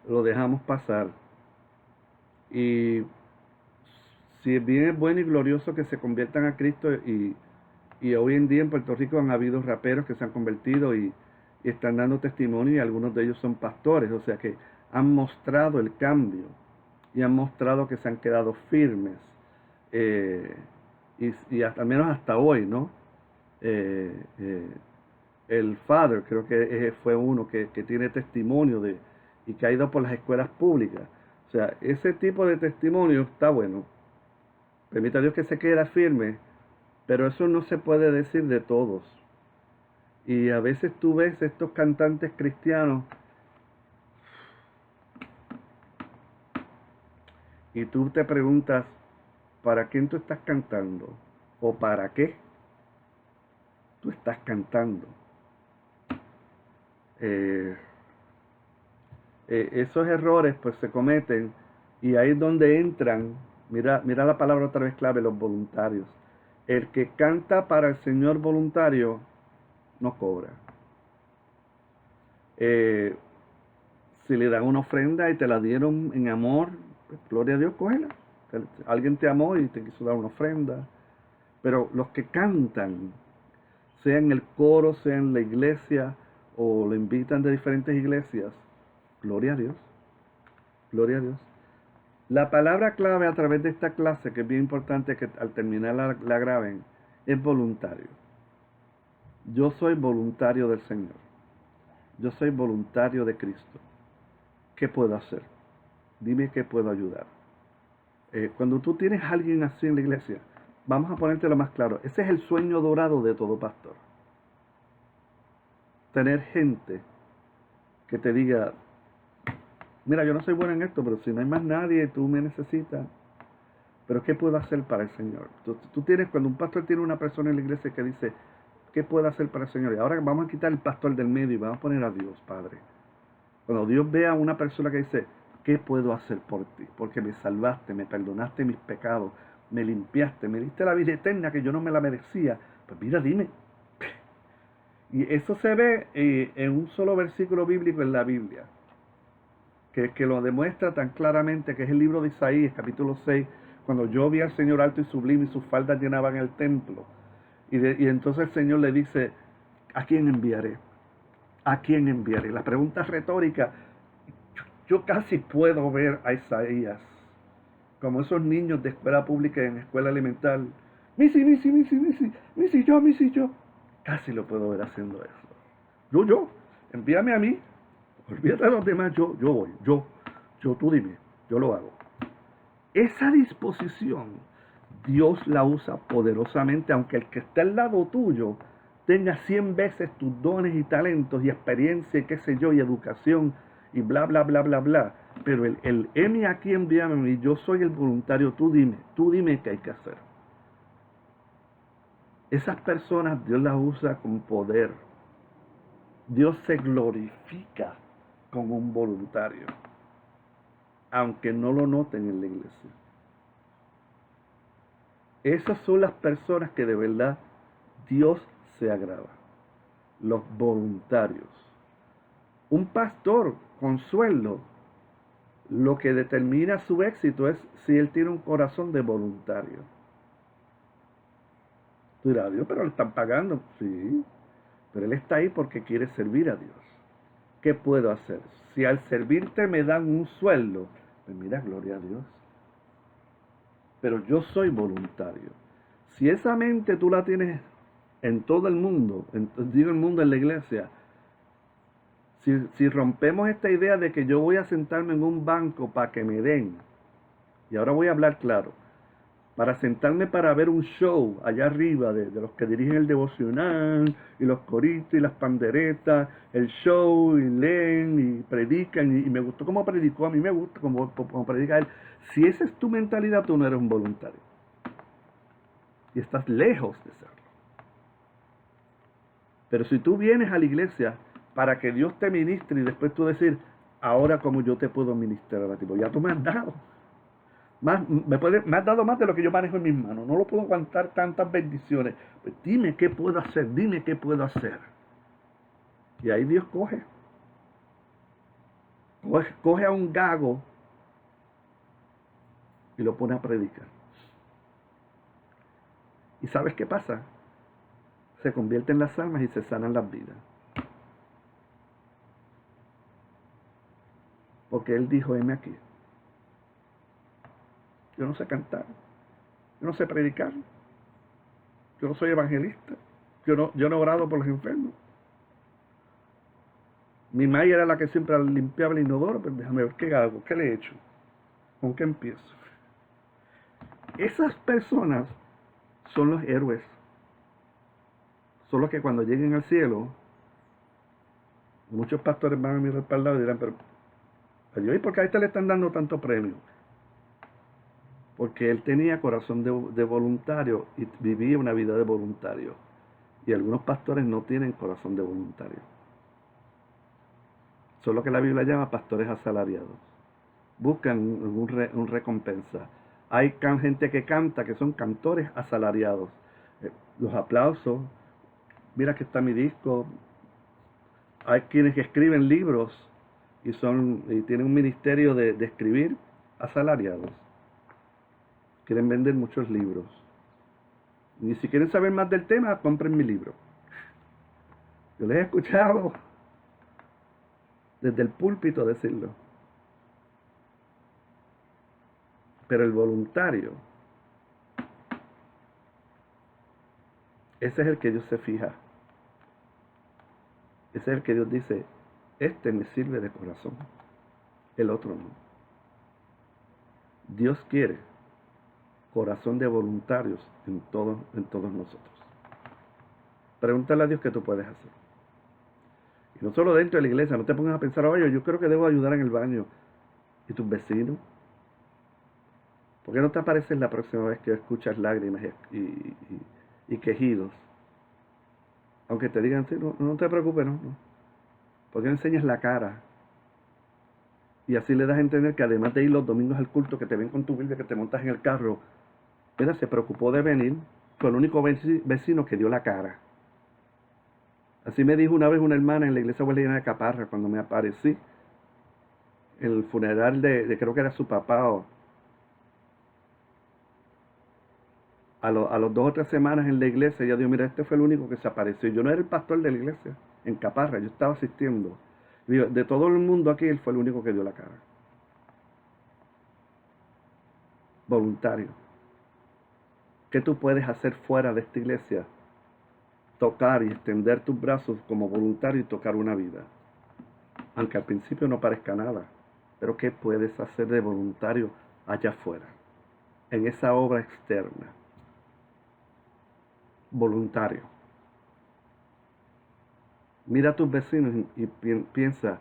lo dejamos pasar. Y si bien es bueno y glorioso que se conviertan a Cristo, y hoy en día en Puerto Rico han habido raperos que se han convertido y están dando testimonio, y algunos de ellos son pastores, o sea que han mostrado el cambio y han mostrado que se han quedado firmes, y hasta, al menos hasta hoy, ¿no? El Father creo que fue uno que tiene testimonio y que ha ido por las escuelas públicas. O sea, ese tipo de testimonio está bueno. Permita a Dios que se quede firme, pero eso no se puede decir de todos. Y a veces tú ves estos cantantes cristianos y tú te preguntas, ¿para quién tú estás cantando? ¿O para qué tú estás cantando? Eh, Esos errores pues se cometen y ahí es donde entran, mira la palabra otra vez clave, los voluntarios. El que canta para el Señor voluntario no cobra. Eh, si le dan una ofrenda y te la dieron en amor, pues, gloria a Dios, cógela. Alguien te amó y te quiso dar una ofrenda. Pero los que cantan, sea en el coro, sea en la iglesia, o lo invitan de diferentes iglesias, gloria a Dios, gloria a Dios. La palabra clave a través de esta clase, que es bien importante que al terminar la graben, es voluntario. Yo soy voluntario del Señor. Yo soy voluntario de Cristo. ¿Qué puedo hacer? Dime qué puedo ayudar. Cuando tú tienes a alguien así en la iglesia, vamos a ponértelo más claro. Ese es el sueño dorado de todo pastor. Tener gente que te diga, mira, yo no soy bueno en esto, pero si no hay más nadie, tú me necesitas. Pero ¿qué puedo hacer para el Señor? Tú tienes, cuando un pastor tiene una persona en la iglesia que dice, ¿qué puedo hacer para el Señor? Y ahora vamos a quitar el pastor del medio y vamos a poner a Dios, Padre. Cuando Dios ve a una persona que dice, ¿qué puedo hacer por ti? Porque me salvaste, me perdonaste mis pecados, me limpiaste, me diste la vida eterna que yo no me la merecía. Pues mira, dime. Y eso se ve en un solo versículo bíblico en la Biblia, que lo demuestra tan claramente, que es el libro de Isaías, capítulo 6, cuando yo vi al Señor alto y sublime y sus faldas llenaban el templo. Y entonces el Señor le dice, ¿a quién enviaré? ¿A quién enviaré? La pregunta retórica, yo casi puedo ver a Isaías como esos niños de escuela pública en escuela elemental. Missy, Missy, Missy, Missy, Missy, yo, Missy, yo. Casi lo puedo ver haciendo eso. Yo, envíame a mí. Olvídate de los demás, yo voy, tú dime, yo lo hago. Esa disposición, Dios la usa poderosamente, aunque el que está al lado tuyo tenga 100 veces tus dones y talentos y experiencia y qué sé yo, y educación y bla, bla, bla, bla, bla. Pero el heme aquí, envíame a mí, yo soy el voluntario, tú dime qué hay que hacer. Esas personas Dios las usa con poder. Dios se glorifica con un voluntario, aunque no lo noten en la iglesia. Esas son las personas que de verdad Dios se agrada, los voluntarios. Un pastor con sueldo, lo que determina su éxito es si él tiene un corazón de voluntario. Tú dirás, Dios, pero le están pagando. Sí, pero él está ahí porque quiere servir a Dios. ¿Qué puedo hacer? Si al servirte me dan un sueldo, pues mira, gloria a Dios. Pero yo soy voluntario. Si esa mente tú la tienes en todo el mundo, digo el mundo en la iglesia, si rompemos esta idea de que yo voy a sentarme en un banco para que me den, y ahora voy a hablar claro, para sentarme para ver un show allá arriba de los que dirigen el devocional, y los coritos y las panderetas, el show, y leen y predican, y me gustó cómo predicó, a mí me gusta cómo predica él. Si esa es tu mentalidad, tú no eres un voluntario. Y estás lejos de serlo. Pero si tú vienes a la iglesia para que Dios te ministre y después tú decir, ahora como yo te puedo ministrar a ti, pues ya tú me has dado. Me has dado más de lo que yo manejo en mis manos. No lo puedo aguantar tantas bendiciones. Pues dime qué puedo hacer, dime qué puedo hacer. Y ahí Dios coge a un gago y lo pone a predicar. ¿Y sabes qué pasa? Se convierten las almas y se sanan las vidas. Porque Él dijo, heme aquí. Yo no sé cantar, yo no sé predicar, yo no soy evangelista, yo no he orado por los enfermos. Mi madre era la que siempre limpiaba el inodoro, pero déjame ver qué hago, qué le he hecho. ¿Con qué empiezo? Esas personas son los héroes. Son los que cuando lleguen al cielo, muchos pastores van a mirar para el lado y dirán, pero ¿y por qué a este le están dando tanto premio? Porque él tenía corazón de voluntario y vivía una vida de voluntario. Y algunos pastores no tienen corazón de voluntario. Son lo que la Biblia llama pastores asalariados. Buscan un recompensa. Hay gente que canta, que son cantores asalariados. Los aplausos. Mira que está mi disco. Hay quienes que escriben libros y tienen un ministerio de escribir asalariados. Quieren vender muchos libros. Y si quieren saber más del tema, compren mi libro. Yo les he escuchado desde el púlpito decirlo. Pero el voluntario, ese es el que Dios se fija. Ese es el que Dios dice, este me sirve de corazón, el otro no. Dios quiere corazón de voluntarios en todos nosotros. Pregúntale a Dios qué tú puedes hacer. Y no solo dentro de la iglesia, no te pongas a pensar, oye, yo creo que debo ayudar en el baño. ¿Y tus vecinos? ¿Por qué no te apareces la próxima vez que escuchas lágrimas y quejidos? Aunque te digan, sí, no te preocupes, no. ¿Por qué no enseñas la cara? Y así le das a entender que además de ir los domingos al culto, que te ven con tu Biblia, que te montas en el carro, mira, se preocupó de venir, fue el único vecino que dio la cara. Así me dijo una vez una hermana en la iglesia Huelina de Caparra, cuando me aparecí, en el funeral de creo que era su papá, a los 2 o 3 semanas en la iglesia, ella dijo, mira, este fue el único que se apareció. Yo no era el pastor de la iglesia, en Caparra, yo estaba asistiendo. Digo, de todo el mundo aquí, él fue el único que dio la cara. Voluntario. ¿Qué tú puedes hacer fuera de esta iglesia? Tocar y extender tus brazos como voluntario y tocar una vida. Aunque al principio no parezca nada. Pero ¿qué puedes hacer de voluntario allá afuera? En esa obra externa. Voluntario. Mira a tus vecinos y piensa,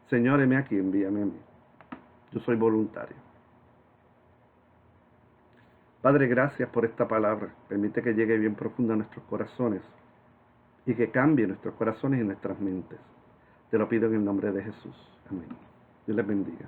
Señor, heme aquí, envíame a mí. Yo soy voluntario. Padre, gracias por esta palabra. Permite que llegue bien profunda a nuestros corazones y que cambie nuestros corazones y nuestras mentes. Te lo pido en el nombre de Jesús. Amén. Dios les bendiga.